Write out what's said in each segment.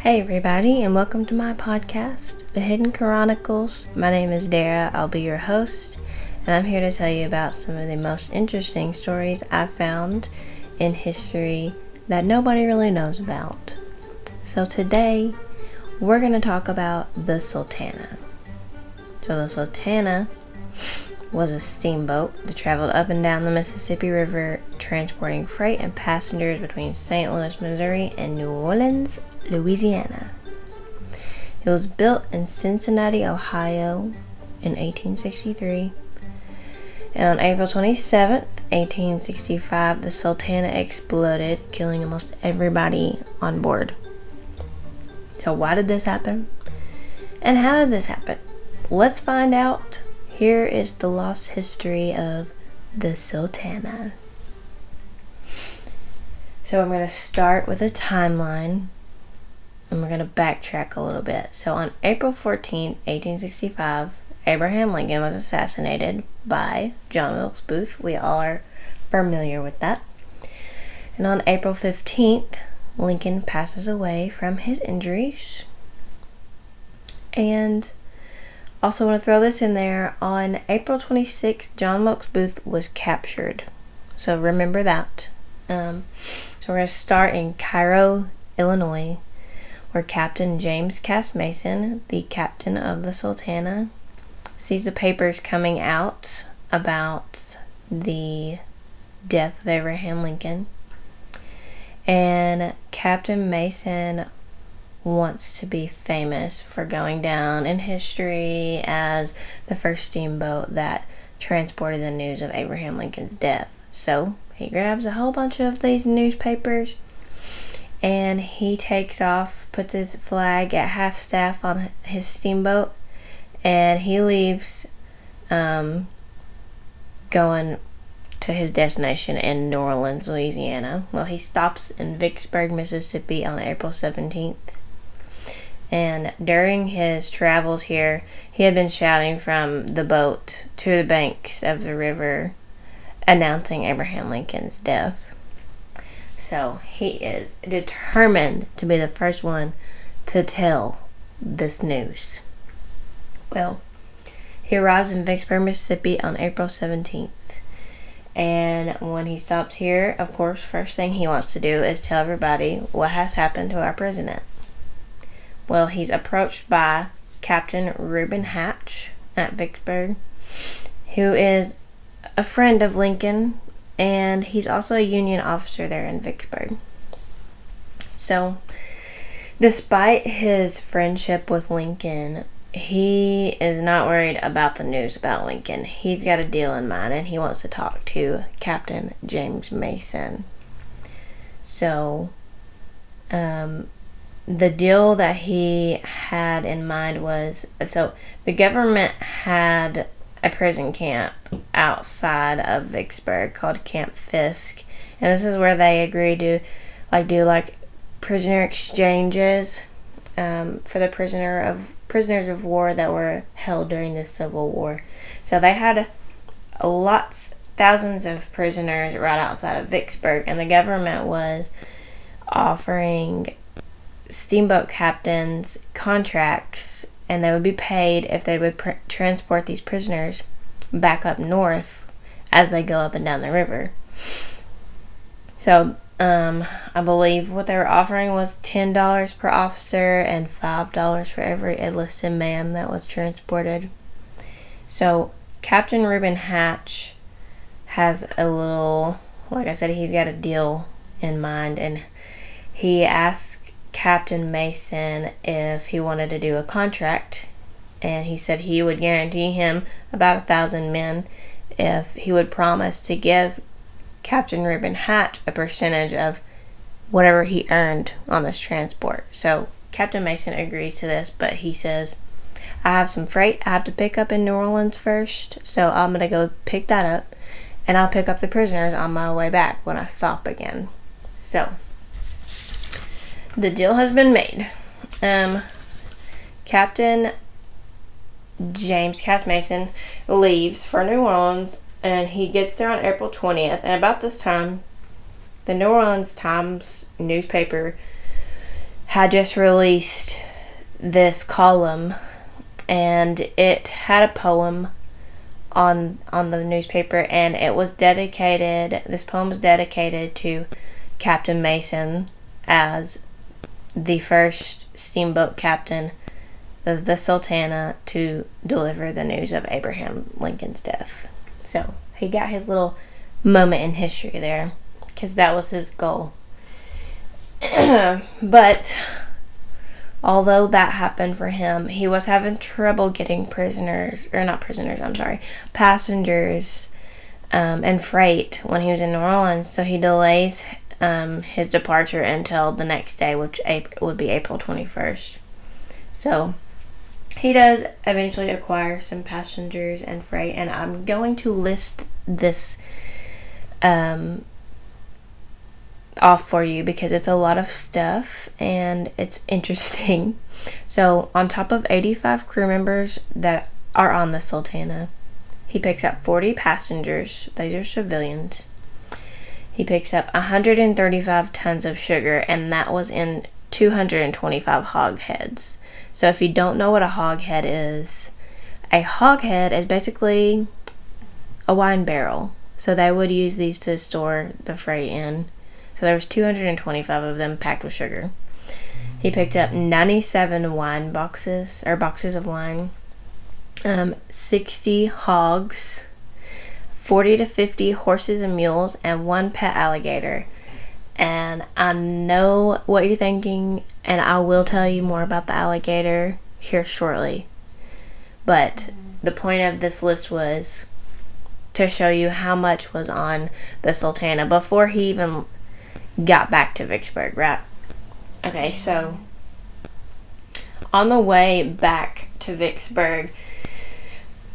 Hey everybody, and welcome to my podcast, The Hidden Chronicles. My name is Dara, I'll be your host, and I'm here to tell you about some of the most interesting stories I found in history that nobody really knows about. So today, we're going to talk about the Sultana. So the Sultana was a steamboat that traveled up and down the Mississippi River, transporting freight and passengers between St. Louis, Missouri, and New Orleans, Louisiana. It was built in Cincinnati, Ohio in 1863. And on April 27th, 1865, the Sultana exploded, killing almost everybody on board. So why did this happen? And how did this happen? Let's find out. Here is the lost history of the Sultana. So I'm going to start with a timeline, and we're going to backtrack a little bit. So on April 14, 1865, Abraham Lincoln was assassinated by John Wilkes Booth. We all are familiar with that. And on April 15th, Lincoln passes away from his injuries. And also want to throw this in there, on April 26th, John Wilkes Booth was captured. So remember that. So we're going to start in Cairo, Illinois, where Captain James Cass Mason, the captain of the Sultana, sees the papers coming out about the death of Abraham Lincoln. And Captain Mason wants to be famous for going down in history as the first steamboat that transported the news of Abraham Lincoln's death. So he grabs a whole bunch of these newspapers and he takes off, puts his flag at half-staff on his steamboat, and he leaves going to his destination in New Orleans, Louisiana. Well, he stops in Vicksburg, Mississippi on April 17th. And during his travels here, he had been shouting from the boat to the banks of the river, announcing Abraham Lincoln's death. So he is determined to be the first one to tell this news. Well, he arrives in Vicksburg, Mississippi on April 17th. And when he stops here, of course, first thing he wants to do is tell everybody what has happened to our president. Well, he's approached by Captain Reuben Hatch at Vicksburg, who is a friend of Lincoln, and he's also a Union officer there in Vicksburg. So, despite his friendship with Lincoln, he is not worried about the news about Lincoln. He's got a deal in mind, and he wants to talk to Captain James Mason. So, the deal that he had in mind was, so the government had a prison camp outside of Vicksburg called Camp Fisk, and this is where they agreed to do prisoner exchanges for the prisoners of war that were held during the Civil War. So they had thousands of prisoners right outside of Vicksburg, and the government was offering steamboat captains contracts, and they would be paid if they would transport these prisoners back up north as they go up and down the river. So I believe what they were offering was $10 per officer and $5 for every enlisted man that was transported. So Captain Reuben Hatch has a little, like I said, he's got a deal in mind, and he asked Captain Mason if he wanted to do a contract, and he said he would guarantee him about 1,000 men if he would promise to give Captain Reuben Hatch a percentage of whatever he earned on this transport. So Captain Mason agrees to this, but he says, I have some freight I have to pick up in New Orleans first, so I'm going to go pick that up, and I'll pick up the prisoners on my way back when I stop again. So the deal has been made. Captain James Cass Mason leaves for New Orleans, and he gets there on April 20th. And about this time, the New Orleans Times newspaper had just released this column, and it had a poem on the newspaper, and it was dedicated, this poem was dedicated to Captain Mason as the first steamboat captain of the Sultana to deliver the news of Abraham Lincoln's death. So he got his little moment in history there, because that was his goal. But although that happened for him, he was having trouble getting passengers and freight when he was in New Orleans, so he delays his departure until the next day, which would be April 21st. So he does eventually acquire some passengers and freight, and I'm going to list this off for you because it's a lot of stuff and it's interesting. So on top of 85 crew members that are on the Sultana, he picks up 40 passengers. These are civilians. He picks up 135 tons of sugar, and that was in 225 hogsheads. So if you don't know what a hogshead is basically a wine barrel. So they would use these to store the freight in. So there was 225 of them packed with sugar. He picked up 97 wine boxes of wine, 60 hogs, 40 to 50 horses and mules, and 1 pet alligator. And I know what you're thinking, and I will tell you more about the alligator here shortly. But the point of this list was to show you how much was on the Sultana before he even got back to Vicksburg, right? Okay, so on the way back to Vicksburg,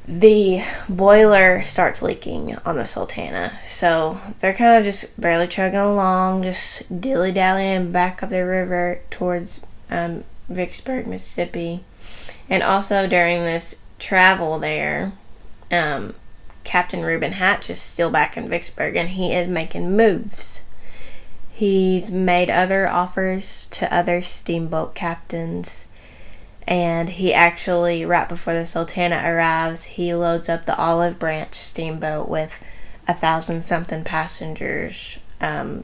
the boiler starts leaking on the Sultana. So they're kind of just barely chugging along, just dilly-dallying back up the river towards Vicksburg, Mississippi. And also during this travel there, Captain Reuben Hatch is still back in Vicksburg, and he is making moves. He's made other offers to other steamboat captains, and he actually, right before the Sultana arrives, he loads up the Olive Branch steamboat with 1,000-something passengers,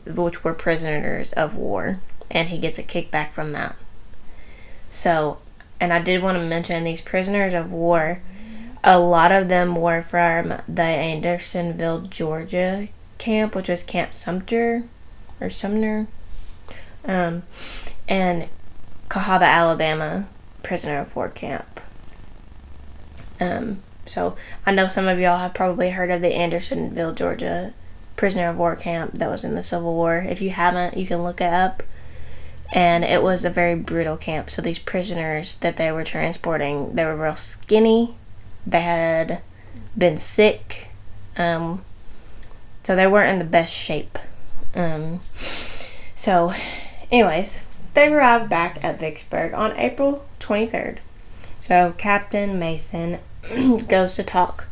which were prisoners of war, and he gets a kickback from that. So, and I did want to mention these prisoners of war, a lot of them were from the Andersonville, Georgia camp, which was Camp Sumter, and Cahaba, Alabama prisoner of war camp. So I know some of y'all have probably heard of the Andersonville, Georgia prisoner of war camp that was in the Civil War. If you haven't, you can look it up. And it was a very brutal camp. So these prisoners that they were transporting, they were real skinny. They had been sick. So they weren't in the best shape. So anyways, they arrived back at Vicksburg on April 23rd. So Captain Mason goes to talk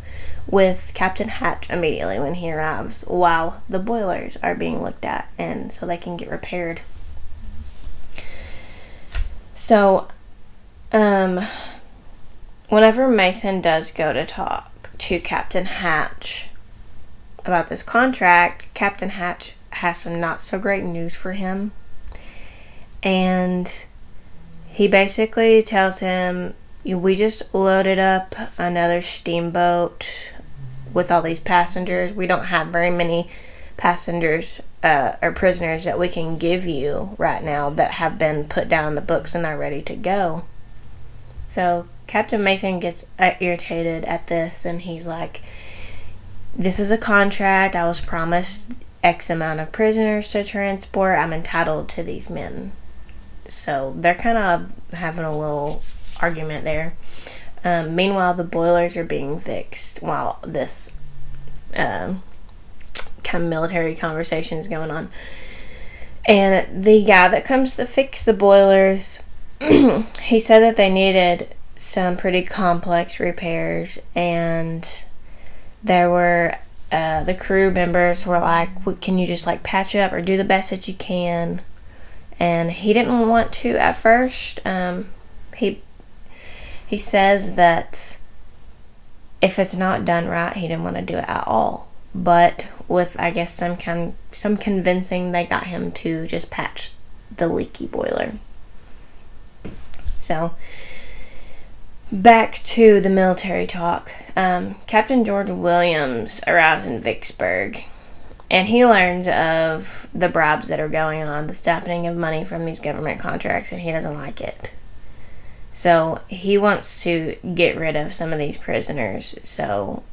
with Captain Hatch immediately when he arrives, while the boilers are being looked at, and so they can get repaired. So, whenever Mason does go to talk to Captain Hatch about this contract, Captain Hatch has some not so great news for him. And he basically tells him, we just loaded up another steamboat with all these passengers. We don't have very many passengers or prisoners that we can give you right now that have been put down in the books and they're ready to go. So Captain Mason gets irritated at this, and he's like, this is a contract. I was promised X amount of prisoners to transport. I'm entitled to these men. So they're kind of having a little argument there. Meanwhile, the boilers are being fixed while this kind of military conversation is going on. And the guy that comes to fix the boilers, he said that they needed some pretty complex repairs, and there were the crew members were like, can you just like patch it up or do the best that you can? And he didn't want to at first. He says that if it's not done right, he didn't want to do it at all. But with, I guess, some convincing, they got him to just patch the leaky boiler. So, back to the military talk. Captain George Williams arrives in Vicksburg, and he learns of the bribes that are going on, the stacking of money from these government contracts, and he doesn't like it. So he wants to get rid of some of these prisoners so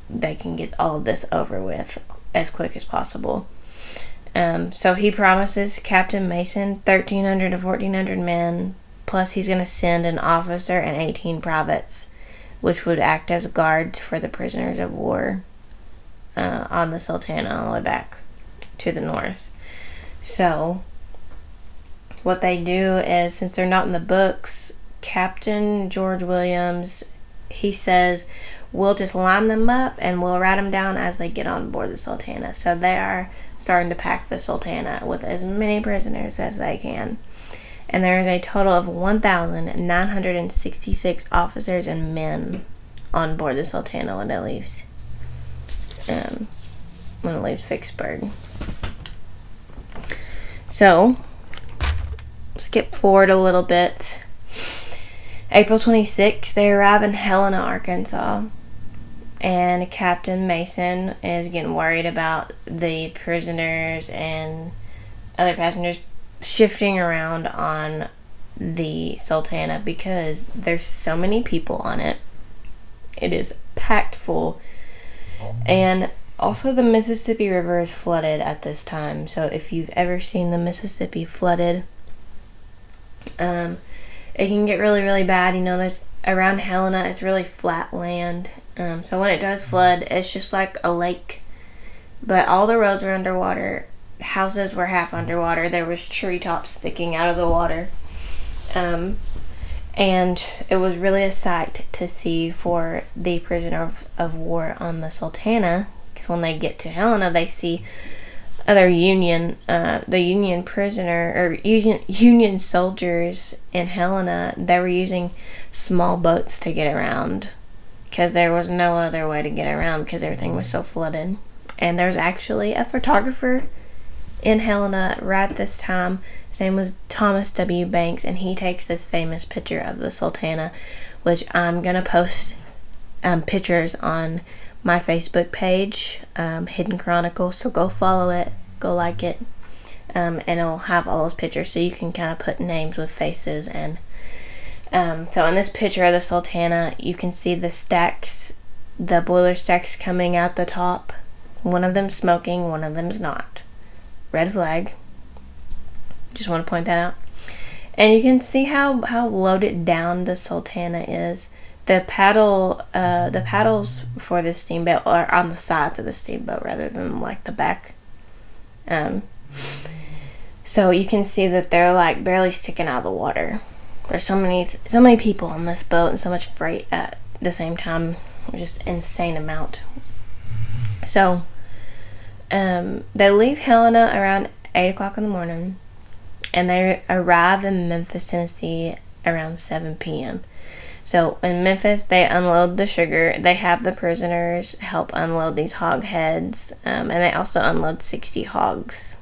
they can get all of this over with as quick as possible. So he promises Captain Mason 1,300 to 1,400 men, plus he's going to send an officer and 18 privates, which would act as guards for the prisoners of war on the Sultana all the way back to the north. So what they do is, since they're not in the books, Captain George Williams, he says, we'll just line them up and we'll write them down as they get on board the Sultana. So they are starting to pack the Sultana with as many prisoners as they can. And there is a total of 1,966 officers and men on board the Sultana when it leaves. Vicksburg. So, skip forward a little bit. April 26th, they arrive in Helena, Arkansas, and Captain Mason is getting worried about the prisoners and other passengers shifting around on the Sultana because there's so many people on it. It is packed full, and also the Mississippi River is flooded at this time. So if you've ever seen the Mississippi flooded, it can get really, really bad. There's around Helena, it's really flat land. So when it does flood, it's just like a lake. But all the roads are underwater. Houses were half underwater. There was treetops sticking out of the water. And it was really a sight to see for the prisoners of war on the Sultana. Because when they get to Helena, they see other Union soldiers in Helena. They were using small boats to get around because there was no other way to get around because everything was so flooded. And there's actually a photographer in Helena right this time. His name was Thomas W. Banks, and he takes this famous picture of the Sultana, which I'm gonna post pictures on my Facebook page, Hidden Chronicles. So go follow it, go like it, and it'll have all those pictures so you can kind of put names with faces. And so in this picture of the Sultana, you can see the stacks, the boiler stacks coming out the top. One of them's smoking, one of them's not. Red flag. Just want to point that out. And you can see how loaded down the Sultana is. The paddles for the steamboat are on the sides of the steamboat rather than like the back. So you can see that they're like barely sticking out of the water. There's so many people on this boat and so much freight at the same time. Just insane amount. So they leave Helena around 8 o'clock in the morning, and they arrive in Memphis, Tennessee around 7 p.m. So in Memphis, they unload the sugar. They have the prisoners help unload these hog heads, and they also unload 60 hogs.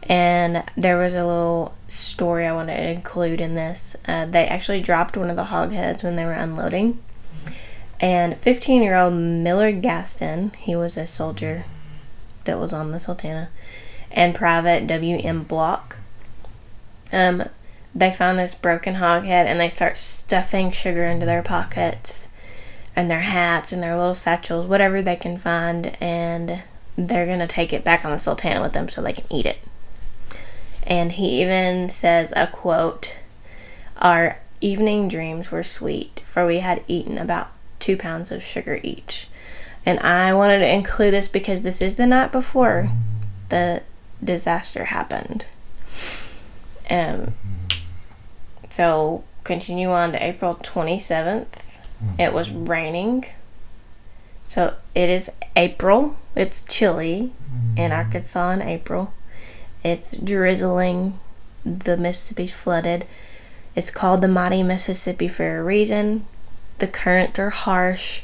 And there was a little story I wanted to include in this. They actually dropped one of the hog heads when they were unloading. And 15-year-old Millard Gaston, he was a soldier that was on the Sultana, and Private W.M. Block, they found this broken hog head, and they start stuffing sugar into their pockets and their hats and their little satchels, whatever they can find, and they're going to take it back on the Sultana with them so they can eat it. And he even says a quote, "Our evening dreams were sweet, for we had eaten about 2 pounds of sugar each." And I wanted to include this because this is the night before the disaster happened. So continue on to April 27th. It was raining. So it is April. It's chilly in Arkansas in April. It's drizzling. the Mississippi's flooded. It's called the Mighty Mississippi for a reason. The currents are harsh.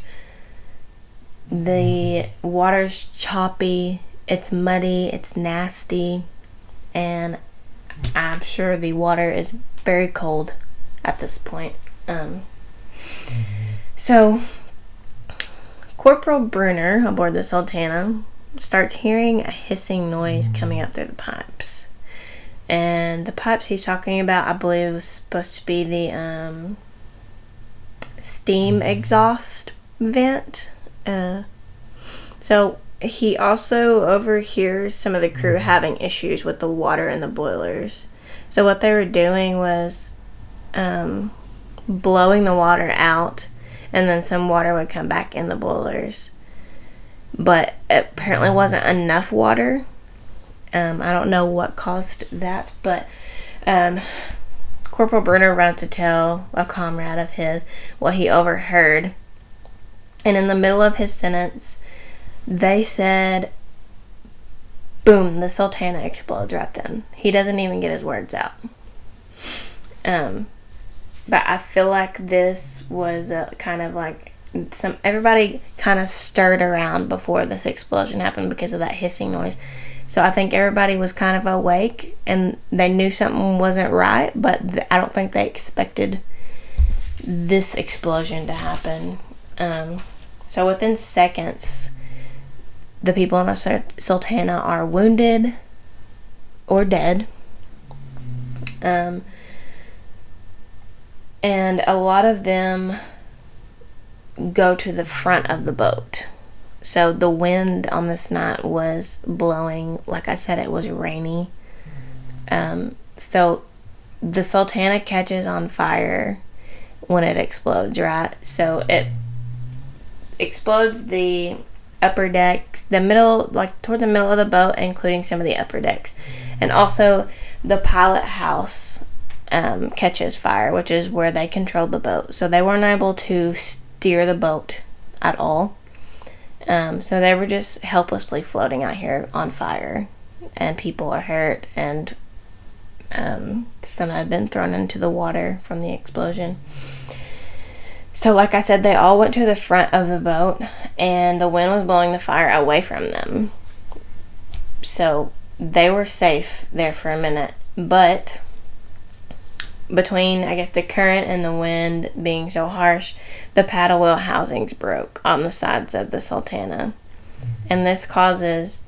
The water's choppy. It's muddy. It's nasty. And I'm sure the water is very cold at this point. So, Corporal Brunner aboard the Sultana starts hearing a hissing noise coming up through the pipes. And the pipes he's talking about, I believe, was supposed to be the steam exhaust vent. So he also overhears some of the crew having issues with the water in the boilers. So what they were doing was blowing the water out, and then some water would come back in the boilers. But it apparently wasn't enough water. I don't know what caused that, but Corporal Brunner runs to tell a comrade of his what he overheard. And in the middle of his sentence, they said, boom, the Sultana explodes right then. He doesn't even get his words out. But I feel like this was kind of like everybody kind of stirred around before this explosion happened because of that hissing noise. So I think everybody was kind of awake and they knew something wasn't right, but I don't think they expected this explosion to happen. So within seconds, the people on the Sultana are wounded or dead. And a lot of them go to the front of the boat. So the wind on this night was blowing. Like I said, it was rainy. So the Sultana catches on fire when it explodes, right? So it explodes the upper decks, the middle, like toward the middle of the boat, including some of the upper decks. And also the pilot house catches fire, which is where they controlled the boat. So they weren't able to steer the boat at all. So they were just helplessly floating out here on fire. And people are hurt, and some have been thrown into the water from the explosion. So like I said, they all went to the front of the boat, and the wind was blowing the fire away from them. So they were safe there for a minute. But between, I guess, the current and the wind being so harsh, the paddle wheel housings broke on the sides of the Sultana. And this causes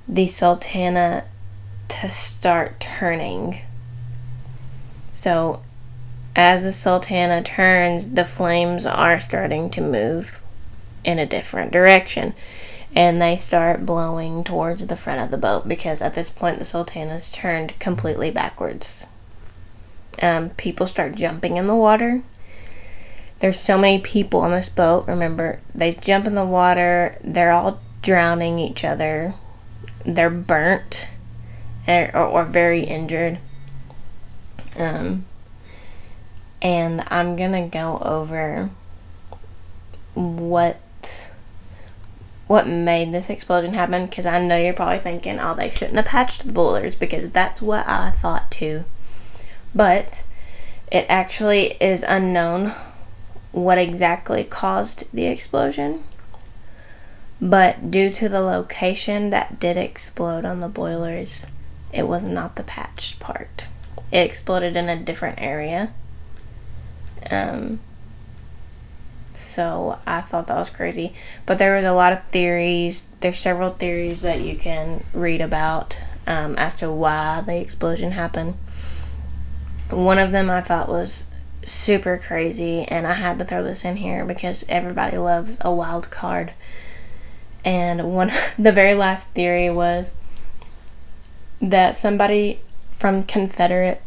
the Sultana to start turning. So as the Sultana turns, the flames are starting to move in a different direction. And they start blowing towards the front of the boat because at this point the Sultana's turned completely backwards. People start jumping in the water. There's so many people on this boat. Remember, they jump in the water. They're all drowning each other. They're burnt or very injured. And I'm going to go over what made this explosion happen, because I know you're probably thinking, oh, they shouldn't have patched the boilers, because that's what I thought too. But it actually is unknown what exactly caused the explosion. But due to the location that did explode on the boilers, it was not the patched part. It exploded in a different area. So I thought that was crazy. But there was a lot of theories. There's several theories that you can read about as to why the explosion happened. One of them I thought was super crazy, and I had to throw this in here because everybody loves a wild card. And the very last theory was that somebody from Confederate,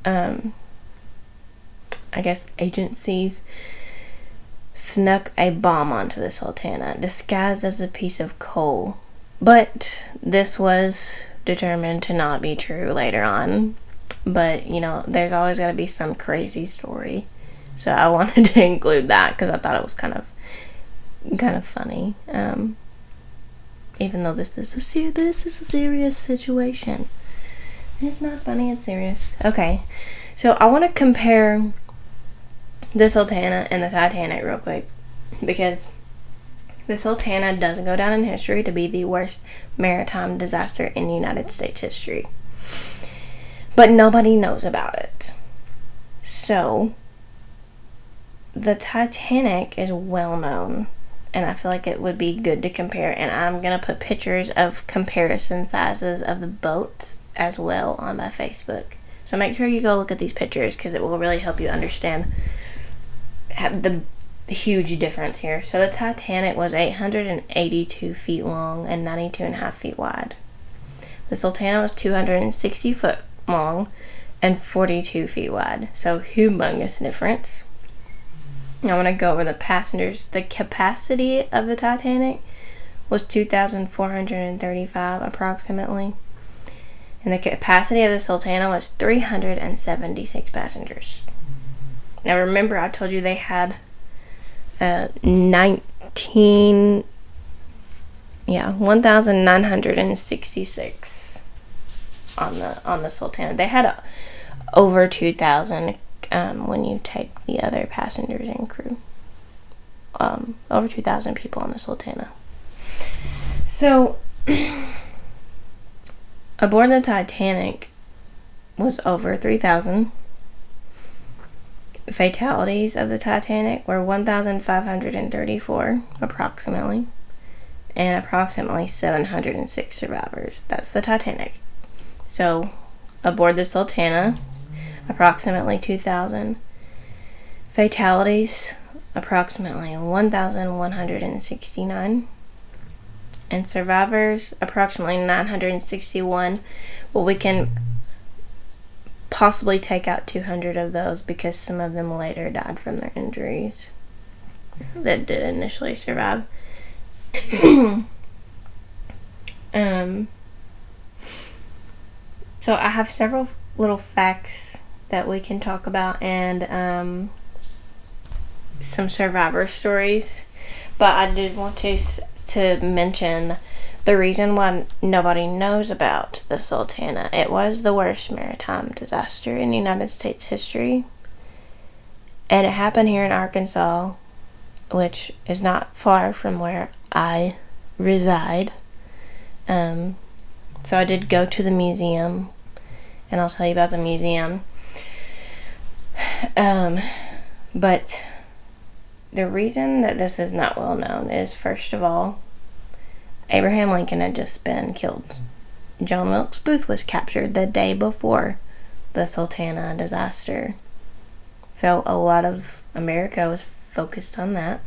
I guess, agencies snuck a bomb onto the Sultana, disguised as a piece of coal. But this was determined to not be true later on. But, you know, there's always got to be some crazy story. So I wanted to include that because I thought it was kind of funny. Even though this is a serious situation. It's not funny, it's serious. Okay, so I want to compare the Sultana and the Titanic real quick, because the Sultana does go down in history to be the worst maritime disaster in United States history. But nobody knows about it. So, the Titanic is well known, and I feel like it would be good to compare, and I'm going to put pictures of comparison sizes of the boats as well on my Facebook. So make sure you go look at these pictures, because it will really help you understand the huge difference here. So the Titanic was 882 feet long and 92.5 feet wide. The Sultana was 260 foot long and 42 feet wide. So humongous difference. I want to go over the passengers. The capacity of the Titanic was 2,435 approximately. And the capacity of the Sultana was 376 passengers. Now remember, I told you they had 1,966 on the Sultana. They had over 2,000 when you take the other passengers and crew. Over 2,000 people on the Sultana. So aboard the Titanic was over 3,000. The fatalities of the Titanic were 1,534 approximately, and approximately 706 survivors. That's the Titanic. So aboard the Sultana, approximately 2,000. Fatalities, approximately 1,169. And survivors, approximately 961. Well, we can possibly take out 200 of those because some of them later died from their injuries that did initially survive. So I have several little facts that we can talk about, and some survivor stories, but I did want to mention the reason why nobody knows about the Sultana. It was the worst maritime disaster in United States history, and it happened here in Arkansas, which is not far from where I reside. So I did go to the museum, and I'll tell you about the museum. But the reason that this is not well known is, first of all, Abraham Lincoln had just been killed. John Wilkes Booth was captured the day before the Sultana disaster. So a lot of America was focused on that.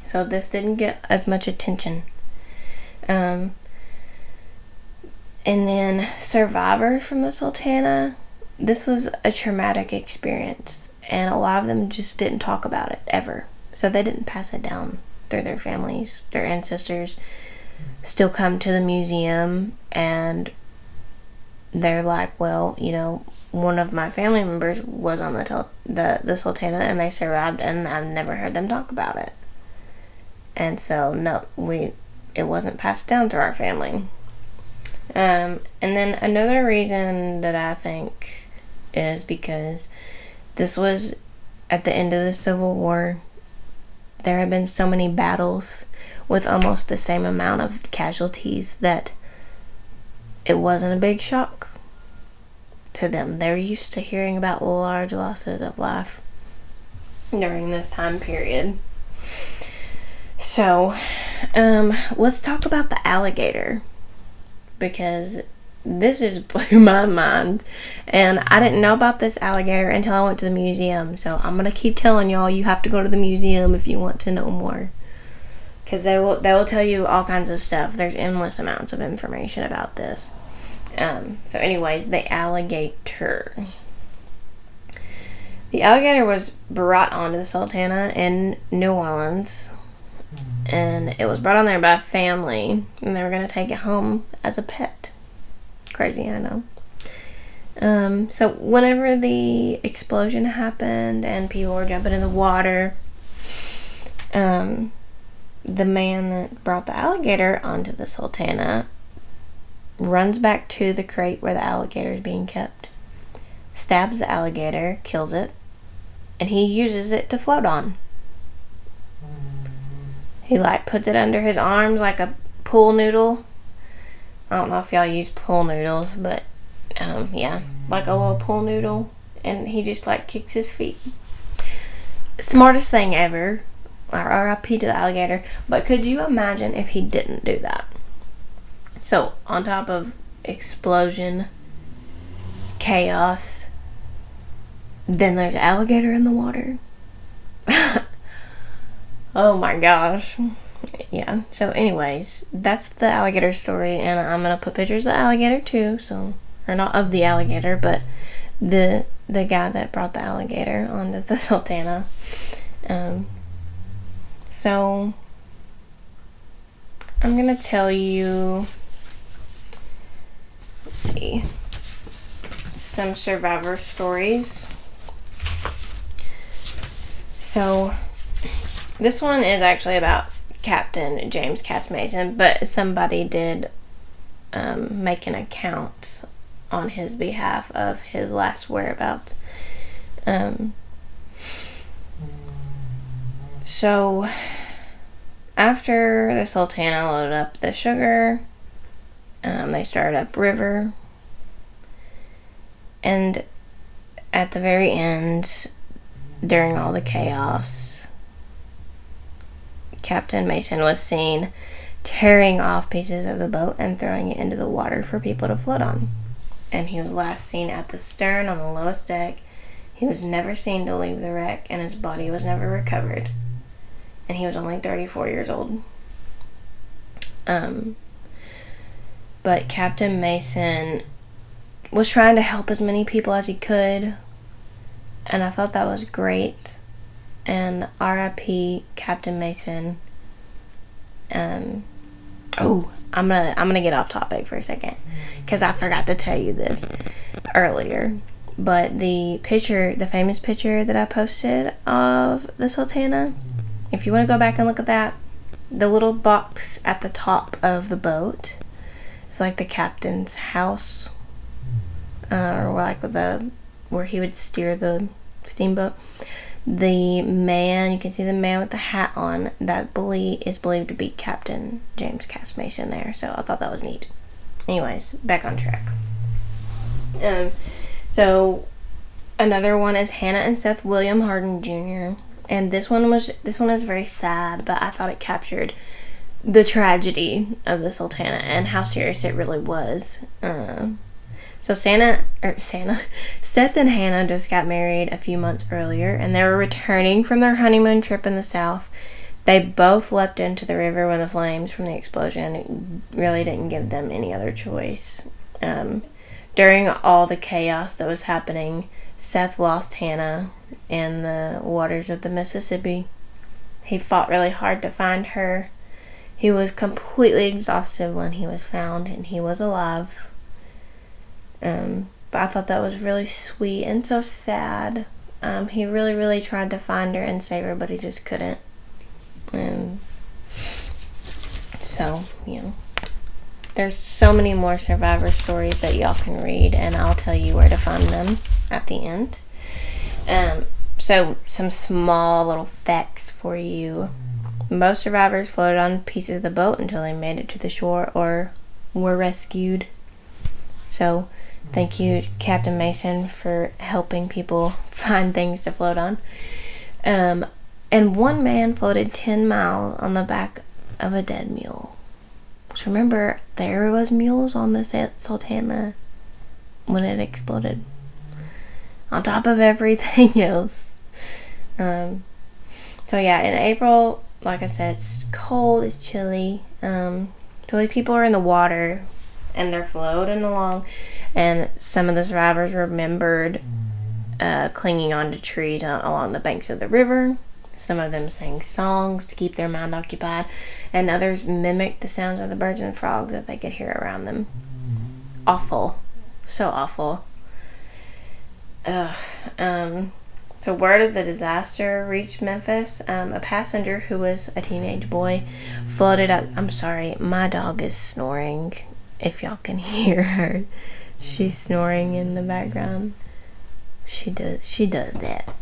So this didn't get as much attention. And then survivors from the Sultana, this was a traumatic experience, and a lot of them just didn't talk about it ever. So they didn't pass it down through their families. Their ancestors still come to the museum, and they're like, well, you know, one of my family members was on the Sultana, and they survived, and I've never heard them talk about it. And so, no, it wasn't passed down through our family. And then another reason that I think is because this was at the end of the Civil War. There had been so many battles with almost the same amount of casualties that it wasn't a big shock to them. They're used to hearing about large losses of life during this time period. So, let's talk about the alligator, because this just blew my mind, and I didn't know about this alligator until I went to the museum. So I'm gonna keep telling y'all, you have to go to the museum if you want to know more, because they will tell you all kinds of stuff. There's endless amounts of information about this. So anyways, the alligator. The alligator was brought onto the Sultana in New Orleans, and it was brought on there by a family, and they were going to take it home as a pet. Crazy, I know. So whenever the explosion happened and people were jumping in the water, the man that brought the alligator onto the Sultana runs back to the crate where the alligator is being kept, stabs the alligator, kills it, and he uses it to float on. He puts it under his arms like a pool noodle. I don't know if y'all use pool noodles, but yeah, like a little pool noodle, and he just kicks his feet. Smartest thing ever. R.I.P. to the alligator. But could you imagine if he didn't do that? So, on top of explosion, chaos, then there's alligator in the water. Oh my gosh. Yeah. So anyways, that's the alligator story, and I'm gonna put pictures of the alligator too, or not of the alligator, but the guy that brought the alligator onto the Sultana. So I'm gonna tell you, let's see, some survivor stories. So this one is actually about Captain James Cass Mason, but somebody did make an account on his behalf of his last whereabouts. So after the Sultana loaded up the sugar, they started upriver, and at the very end, during all the chaos, Captain Mason was seen tearing off pieces of the boat and throwing it into the water for people to float on. And he was last seen at the stern on the lowest deck. He was never seen to leave the wreck, and his body was never recovered. And he was only 34 years old. But Captain Mason was trying to help as many people as he could, and I thought that was great. And R.I.P. Captain Mason. I'm gonna get off topic for a second, because I forgot to tell you this earlier. But the famous picture that I posted of the Sultana, if you want to go back and look at that, the little box at the top of the boat is like the captain's house, or where he would steer the steamboat. The man, you can see the man with the hat on, that is believed to be Captain James Cass Mason there. So I thought that was neat. Anyways, back on track. So another one is Hannah and Seth William Hardin Jr. And this one is very sad, but I thought it captured the tragedy of the Sultana and how serious it really was. So Seth and Hannah just got married a few months earlier, and they were returning from their honeymoon trip in the South. They both leapt into the river when the flames from the explosion really didn't give them any other choice. During all the chaos that was happening, Seth lost Hannah in the waters of the Mississippi. He fought really hard to find her. He was completely exhausted when he was found, and he was alive. But I thought that was really sweet and so sad. He really, really tried to find her and save her, but he just couldn't. So, there's so many more survivor stories that y'all can read, and I'll tell you where to find them at the end. So some small little facts for you. Most survivors floated on pieces of the boat until they made it to the shore or were rescued. So thank you, Captain Mason, for helping people find things to float on. And one man floated 10 miles on the back of a dead mule. Which, remember, there was mules on the Sultana when it exploded, on top of everything else. So yeah, in April, like I said, it's cold, it's chilly. So these people are in the water and they're floating along, and some of the survivors remembered clinging onto trees along the banks of the river. Some of them sang songs to keep their mind occupied, and others mimicked the sounds of the birds and frogs that they could hear around them. Awful. So awful. So word of the disaster reached Memphis. A passenger who was a teenage boy floated up. I'm sorry, my dog is snoring. if y'all can hear her. She's snoring in the background. She does that.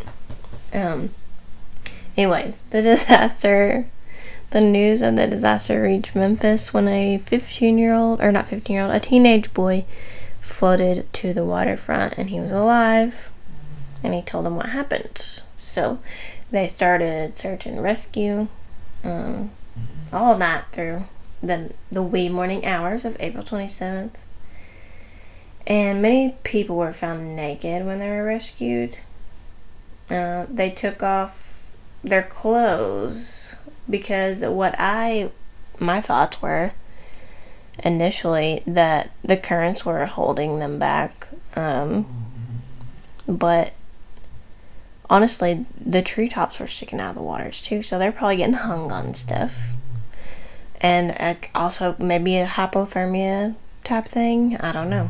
Anyways, the news of the disaster reached Memphis when a a teenage boy floated to the waterfront, and he was alive, and he told them what happened. So they started search and rescue all night through the wee morning hours of April 27th. And many people were found naked when they were rescued. They took off their clothes because my thoughts were initially that the currents were holding them back. But honestly, the treetops were sticking out of the waters too, so they're probably getting hung on stuff. And also maybe a hypothermia type thing. I don't know.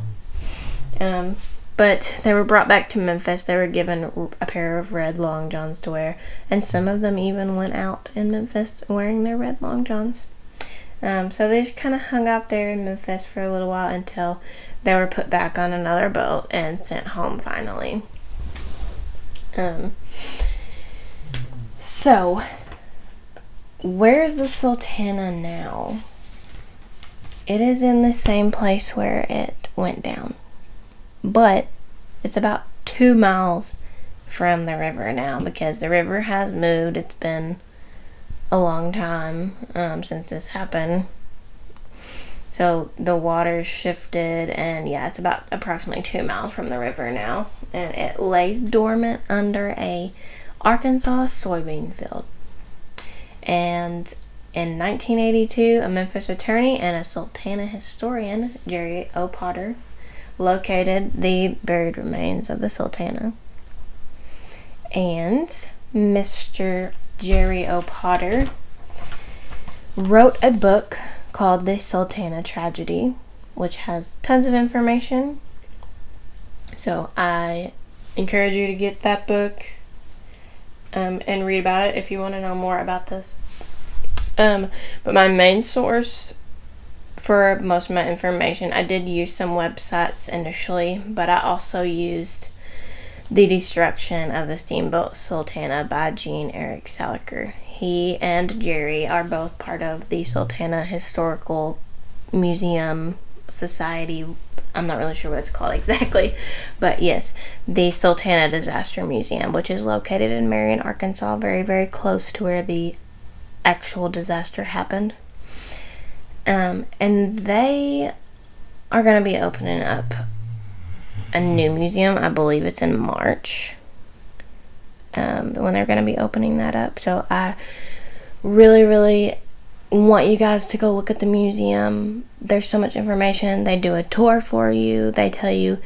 But they were brought back to Memphis. They were given a pair of red long johns to wear, and some of them even went out in Memphis wearing their red long johns. So they just kind of hung out there in Memphis for a little while until they were put back on another boat and sent home finally. So where's the Sultana now? It is in the same place where it went down, but it's about 2 miles from the river now because the river has moved. It's been a long time since this happened. So the water shifted, and it's about approximately 2 miles from the river now, and it lays dormant under a Arkansas soybean field. And in 1982, a Memphis attorney and a Sultana historian, Jerry O. Potter, located the buried remains of the Sultana. And Mr. Jerry O. Potter wrote a book called The Sultana Tragedy, which has tons of information. So I encourage you to get that book and read about it if you want to know more about this. But my main source for most of my information, I did use some websites initially, but I also used The Destruction of the Steamboat Sultana by Jean Eric Saliker. He and Jerry are both part of the Sultana Historical Museum Society. I'm not really sure what it's called exactly, but yes, the Sultana Disaster Museum, which is located in Marion, Arkansas, very, very close to where the actual disaster happened. And they are going to be opening up a new museum. I believe it's in March when they're going to be opening that up. So I really, really want you guys to go look at the museum. There's so much information. They do a tour for you. They tell you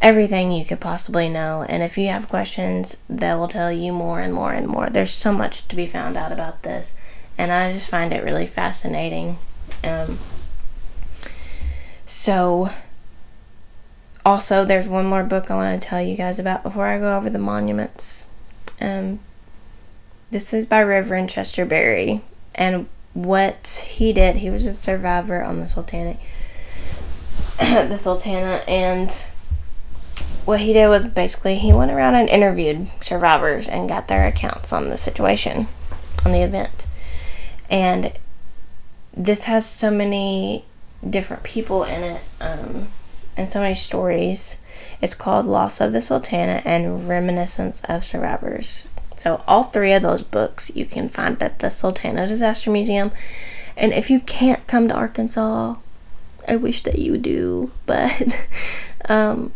everything you could possibly know. And if you have questions, they will tell you more and more and more. There's so much to be found out about this. And I just find it really fascinating. So also there's one more book I want to tell you guys about before I go over the monuments. This is by Reverend Chester Berry, and what he did, he was a survivor on the Sultana, and what he did was basically he went around and interviewed survivors and got their accounts on the situation, on the event. And this has so many different people in it, and so many stories. It's called Loss of the Sultana and Reminiscence of Survivors. So all 3 of those books you can find at the Sultana Disaster Museum. And if you can't come to Arkansas, I wish that you do, but I'm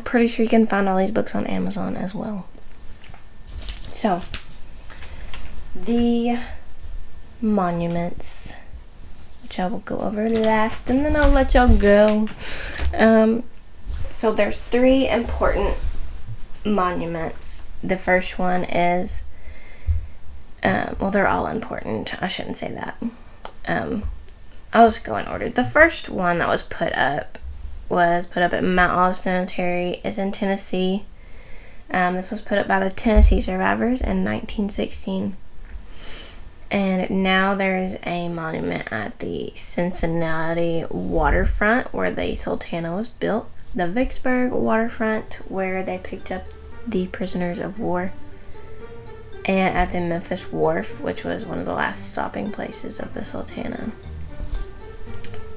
pretty sure you can find all these books on Amazon as well. So the monuments, which I will go over last, and then I'll let y'all go. So there's 3 important monuments. The first one is, they're all important. I shouldn't say that. I'll just go in order. The first one that was put up at Mount Olive Cemetery. It's in Tennessee. This was put up by the Tennessee survivors in 1916. And now there's a monument at the Cincinnati waterfront where the Sultana was built, the Vicksburg waterfront where they picked up the prisoners of war, and at the Memphis Wharf, which was one of the last stopping places of the Sultana.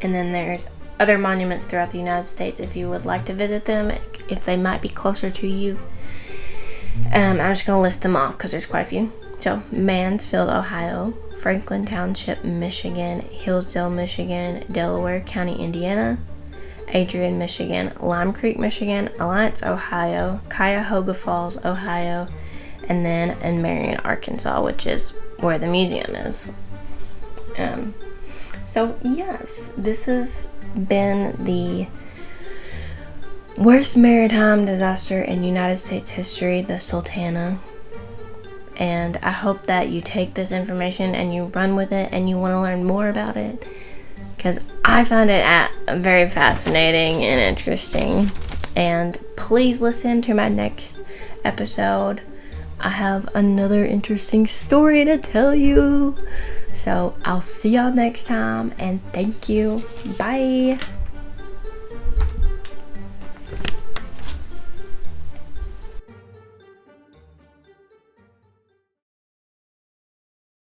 And then there's other monuments throughout the United States if you would like to visit them, if they might be closer to you. I'm just going to list them off because there's quite a few. So, Mansfield, Ohio, Franklin Township, Michigan, Hillsdale, Michigan, Delaware County, Indiana, Adrian, Michigan, Lime Creek, Michigan, Alliance, Ohio, Cuyahoga Falls, Ohio, and then in Marion, Arkansas, which is where the museum is. So, yes, this has been the worst maritime disaster in United States history, the Sultana. And I hope that you take this information and you run with it and you want to learn more about it, because I find it very fascinating and interesting. And please listen to my next episode. I have another interesting story to tell you. So I'll see y'all next time, and thank you. Bye.